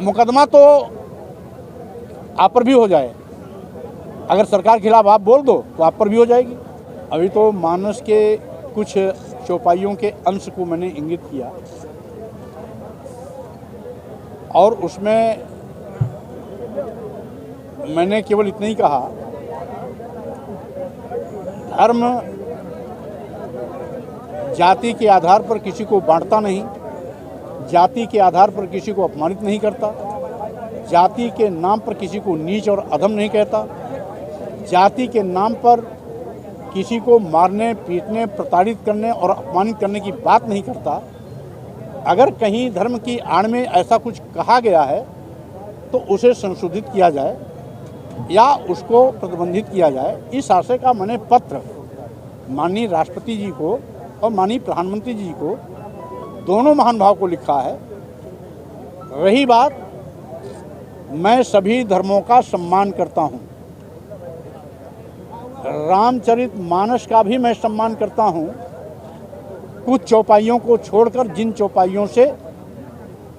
मुकदमा तो आप पर भी हो जाए, अगर सरकार के खिलाफ आप बोल दो तो आप पर भी हो जाएगी। अभी तो मानस के कुछ चौपाइयों के अंश को मैंने इंगित किया और उसमें मैंने केवल इतना ही कहा, धर्म जाति के आधार पर किसी को बांटता नहीं, जाति के आधार पर किसी को अपमानित नहीं करता, जाति के नाम पर किसी को नीच और अधम नहीं कहता, जाति के नाम पर किसी को मारने, पीटने, प्रताड़ित करने और अपमानित करने की बात नहीं करता। अगर कहीं धर्म की आड़ में ऐसा कुछ कहा गया है तो उसे संशोधित किया जाए या उसको प्रतिबंधित किया जाए। इस आशय का मैंने पत्र माननीय राष्ट्रपति जी को और माननीय प्रधानमंत्री जी को, दोनों महानुभाव को लिखा है। रही बात, मैं सभी धर्मों का सम्मान करता हूँ, रामचरितमानस का भी मैं सम्मान करता हूँ। कुछ चौपाइयों को छोड़कर जिन चौपाइयों से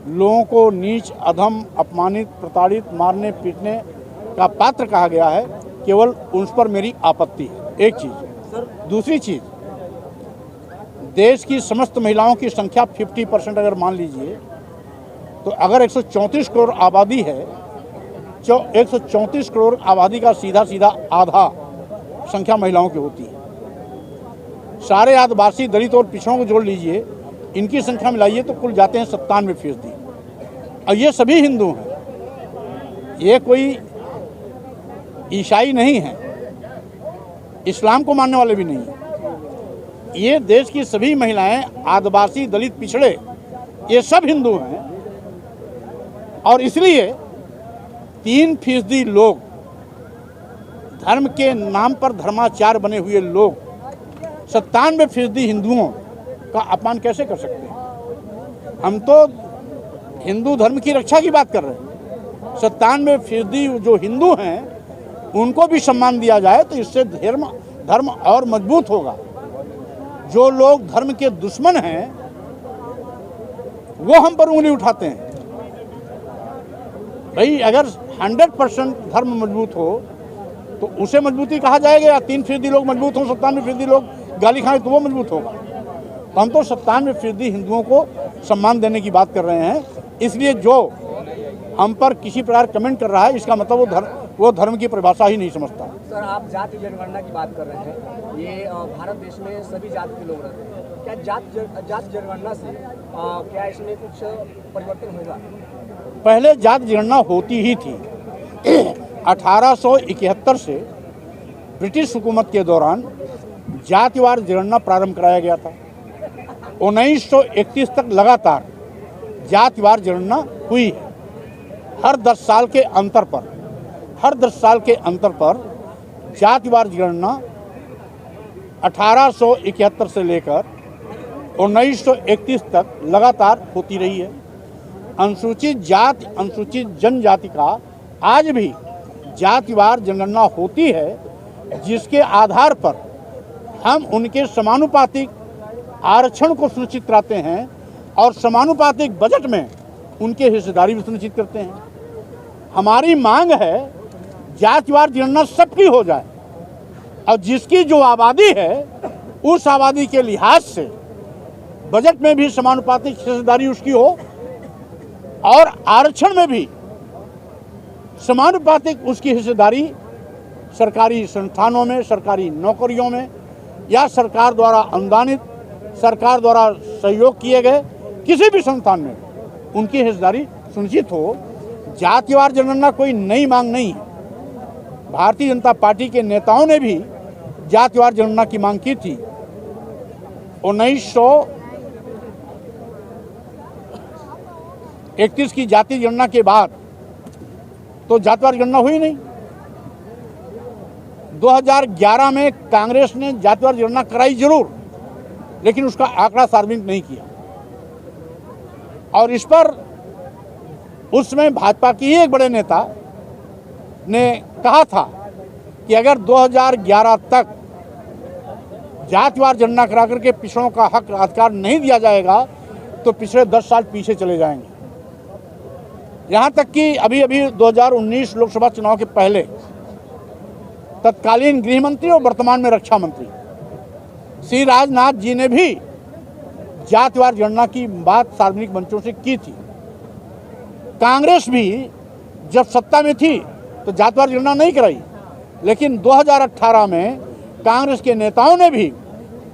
लोगों को नीच, अधम, अपमानित, प्रताड़ित, मारने पीटने का पात्र कहा गया है, केवल उस पर मेरी आपत्ति है। एक चीज़। दूसरी चीज़, देश की समस्त महिलाओं की संख्या 50% अगर मान लीजिए तो अगर 134 करोड़ आबादी है, 134 करोड़ आबादी का सीधा सीधा आधा संख्या महिलाओं की होती है। सारे आदिवासी, दलित और पिछड़ों को जोड़ लीजिए, इनकी संख्या मिलाइए तो कुल जाते हैं 97%। और ये सभी हिंदू हैं, ये कोई ईसाई नहीं है, इस्लाम को मानने वाले भी नहीं हैं। ये देश की सभी महिलाएं, आदिवासी, दलित, पिछड़े, ये सब हिंदू हैं। और इसलिए 3% लोग, धर्म के नाम पर धर्माचार बने हुए लोग 97% हिंदुओं का अपमान कैसे कर सकते हैं? हम तो हिंदू धर्म की रक्षा की बात कर रहे हैं। 97% जो हिंदू हैं उनको भी सम्मान दिया जाए तो इससे धर्म और मजबूत होगा। जो लोग धर्म के दुश्मन हैं वो हम पर उंगली उठाते हैं। भाई, अगर 100% धर्म मजबूत हो तो उसे मजबूती कहा जाएगा, या 3% लोग मजबूत हों, 97% लोग गाली खाएं तो वो मजबूत होगा? तो हम तो 97% हिंदुओं को सम्मान देने की बात कर रहे हैं। इसलिए जो हम पर किसी प्रकार कमेंट कर रहा है, इसका मतलब वो धर्म की परिभाषा ही नहीं समझता। सर, आप जाति जनगणना की बात कर रहे हैं। ये भारत देश में सभी जाति के लोग रहते हैं। क्या जाति जनगणना से क्या इसमें कुछ परिवर्तन होगा? पहले जाति जनगणना होती ही थी। 1871 से ब्रिटिश हुकूमत के दौरान जातिवार जनगणना प्रारंभ कराया गया था। 1931 तक लगातार जातिवार जनगणना हुई है। हर 10 साल के अंतर पर जातिवार जनगणना 1871 से लेकर 1931 तक लगातार होती रही है। अनुसूचित जाति, अनुसूचित जनजाति का आज भी जातिवार जनगणना होती है, जिसके आधार पर हम उनके समानुपातिक आरक्षण को सुनिश्चित कराते हैं और समानुपातिक बजट में उनके हिस्सेदारी भी सुनिश्चित करते हैं। हमारी मांग है जातिवार जनगणना सबकी हो जाए और जिसकी जो आबादी है उस आबादी के लिहाज से बजट में भी समानुपातिक हिस्सेदारी उसकी हो और आरक्षण में भी समानुपातिक उसकी हिस्सेदारी सरकारी संस्थानों में, सरकारी नौकरियों में या सरकार द्वारा अनुदानित, सरकार द्वारा सहयोग किए गए किसी भी संस्थान में उनकी हिस्सेदारी सुनिश्चित हो। जातिवार जनगणना कोई नई मांग नहीं है। भारतीय जनता पार्टी के नेताओं ने भी जातिवार जनगणना की मांग की थी। 1931 की जाति जनगणना के बाद तो जातिवार गणना हुई नहीं। 2011 में कांग्रेस ने जातिवार गणना कराई जरूर, लेकिन उसका आंकड़ा सार्वजनिक नहीं किया। और इस पर उसमें भाजपा की एक बड़े नेता ने कहा था कि अगर 2011 तक जातिवार जनगणना करा करके पिछड़ों का हक अधिकार नहीं दिया जाएगा तो पिछले 10 साल पीछे चले जाएंगे। यहाँ तक कि अभी 2019 लोकसभा चुनाव के पहले तत्कालीन गृह मंत्री और वर्तमान में रक्षा मंत्री श्री राजनाथ जी ने भी जातिवार जनगणना की बात सार्वजनिक मंचों से की थी। कांग्रेस भी जब सत्ता में थी तो जातिवार जनगणना नहीं कराई, लेकिन 2018 में कांग्रेस के नेताओं ने भी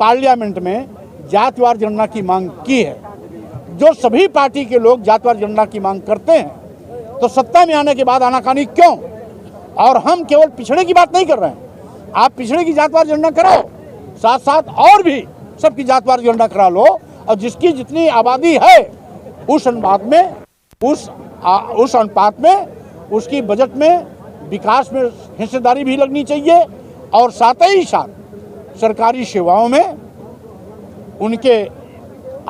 पार्लियामेंट में जातिवार जनगणना की मांग की है। जो सभी पार्टी के लोग जातिवार जनगणना की मांग करते हैं तो सत्ता में आने के बाद आनाकानी क्यों? और हम केवल पिछड़े की बात नहीं कर रहे हैं, आप पिछड़े की जातिवार जनगणना कराओ, साथ साथ और भी सबकी जातिवार जनगणना करा लो, और जिसकी जितनी आबादी है उस अनुपात में उसकी बजट में विकास में हिस्सेदारी भी लगनी चाहिए, और साथ ही साथ सरकारी सेवाओं में उनके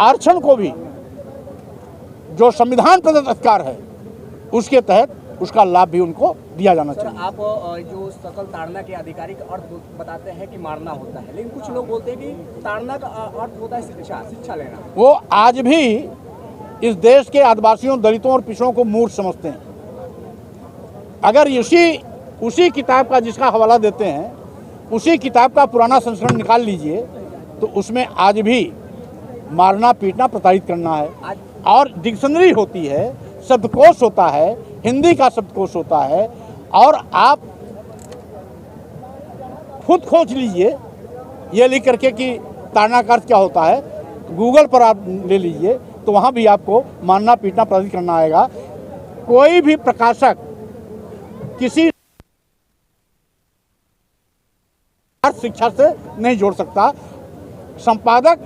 आरक्षण को भी जो संविधान प्रदत्त अधिकार है उसके तहत उसका लाभ भी उनको दिया जाना चाहिए। आप जो सकल ताड़ना के आधिकारिक अर्थ बताते हैं कि मारना होता है, लेकिन कुछ लोग बोलते हैं कि ताड़ना का अर्थ होता है शिक्षा लेना। वो आज भी इस देश के आदिवासियों, दलितों और पिछड़ों को मूर्ख समझते हैं। अगर उसी किताब का जिसका हवाला देते हैं, उसी किताब का पुराना संस्करण निकाल लीजिए तो उसमें आज भी मारना, पीटना, प्रताड़ित करना है। और डिक्शनरी होती है, शब्दकोश होता है, हिंदी का शब्दकोश होता है, और आप खुद खोज लीजिए ये लिख करके कि ताड़ना का अर्थ क्या होता है, गूगल पर आप ले लीजिए तो वहाँ भी आपको मारना, पीटना, प्रताड़ित करना आएगा। कोई भी प्रकाशक किसी शिक्षा से नहीं जोड़ सकता। संपादक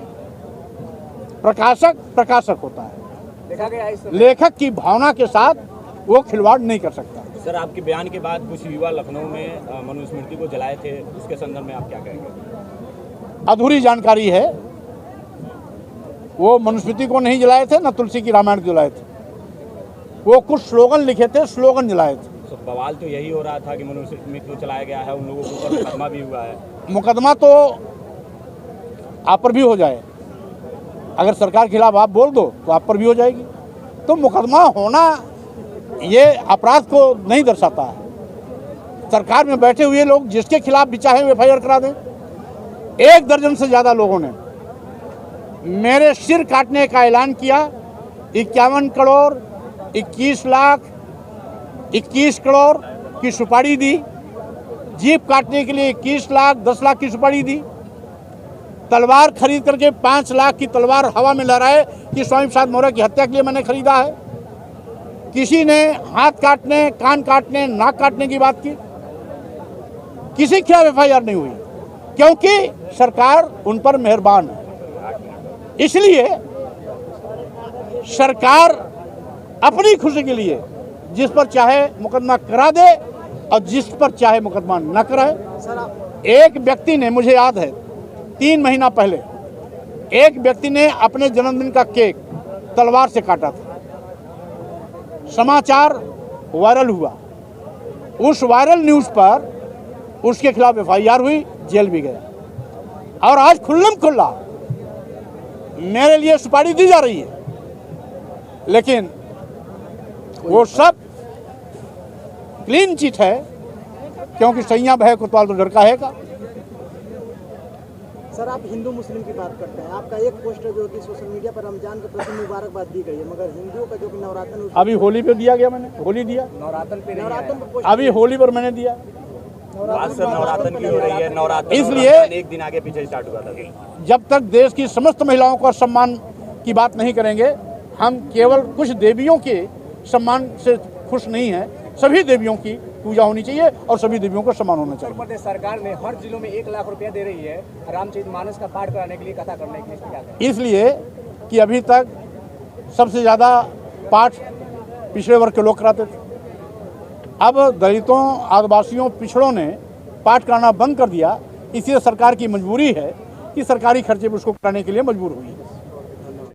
प्रकाशक होता है, देखा गया है। लेखक की भावना के साथ वो खिलवाड़ नहीं कर सकता। सर, आपके बयान के बाद कुछ युवा लखनऊ में मनुस्मृति को जलाए थे, उसके संदर्भ में आप क्या कहेंगे? अधूरी जानकारी है। वो मनुस्मृति को नहीं जलाए थे, न तुलसी की रामायण को जलाए थे। वो कुछ स्लोगन लिखे थे, स्लोगन जलाए थे। तो बवाल तो यही हो रहा था कि मनुस्मृति को चलाया गया है, उन लोगों के ऊपर मुकदमा भी हुआ है। मुकदमा तो आप पर भी हो जाए, अगर सरकार के खिलाफ आप बोल दो तो आप पर भी हो जाएगी। तो मुकदमा होना ये अपराध को नहीं दर्शाता है। सरकार में बैठे हुए लोग जिसके खिलाफ भी चाहे FIR करा दें। 1 दर्जन से ज़्यादा लोगों ने मेरे सिर काटने का ऐलान किया। 51 करोड़ 21 लाख 21 करोड़ की सुपारी दी। जीप काटने के लिए 21 लाख 10 लाख की सुपारी दी। तलवार खरीद करके 5 लाख की तलवार हवा में लहराए कि स्वामी प्रसाद मौर्य की हत्या के लिए मैंने खरीदा है। किसी ने हाथ काटने, कान काटने, नाक काटने की बात की। किसी के खिलाफ FIR नहीं हुई, क्योंकि सरकार उन पर मेहरबान है। इसलिए सरकार अपनी खुशी के लिए जिस पर चाहे मुकदमा करा दे और जिस पर चाहे मुकदमा न कराए। एक व्यक्ति ने, मुझे याद है 3 महीना पहले, एक व्यक्ति ने अपने जन्मदिन का केक तलवार से काटा था। समाचार वायरल हुआ। उस वायरल न्यूज़ पर उसके खिलाफ FIR हुई, जेल भी गया। और आज खुल्लम खुल्ला मेरे लिए सुपारी दी जा रही है, लेकिन वो सब क्लीन चिट है, क्योंकि सैया भय कोतवाल तो डर का है का। सर, आप हिंदू मुस्लिम की बात करते हैं। आपका एक पोस्टर जो कि सोशल मीडिया पर रमजान के प्रति मुबारकबाद दी गई है, मगर हिंदुओं का जो कि नवरात्र अभी होली पे दिया गया, मैंने होली दिया, नवरात्र पे अभी होली पर मैंने दिया। आज सर नवरात्र की हो रही है, नवरात्र इसलिए एक दिन आगे पीछे स्टार्ट हुआ था। जब तक देश की समस्त महिलाओं का सम्मान की बात नहीं करेंगे, हम केवल कुछ देवियों के सम्मान से खुश नहीं हैं। सभी देवियों की पूजा होनी चाहिए और सभी देवियों का सम्मान होना चाहिए। उत्तर प्रदेश सरकार ने हर जिलों में 1 लाख रुपया दे रही है रामचरितमानस का पाठ कराने के लिए, कथा करने के लिए। इसलिए कि अभी तक सबसे ज़्यादा पाठ पिछड़े वर्ग के लोग कराते थे। अब दलितों, आदिवासियों, पिछड़ों ने पाठ कराना बंद कर दिया। इसलिए सरकार की मजबूरी है कि सरकारी खर्चे पर उसको कराने के लिए मजबूर हुई है।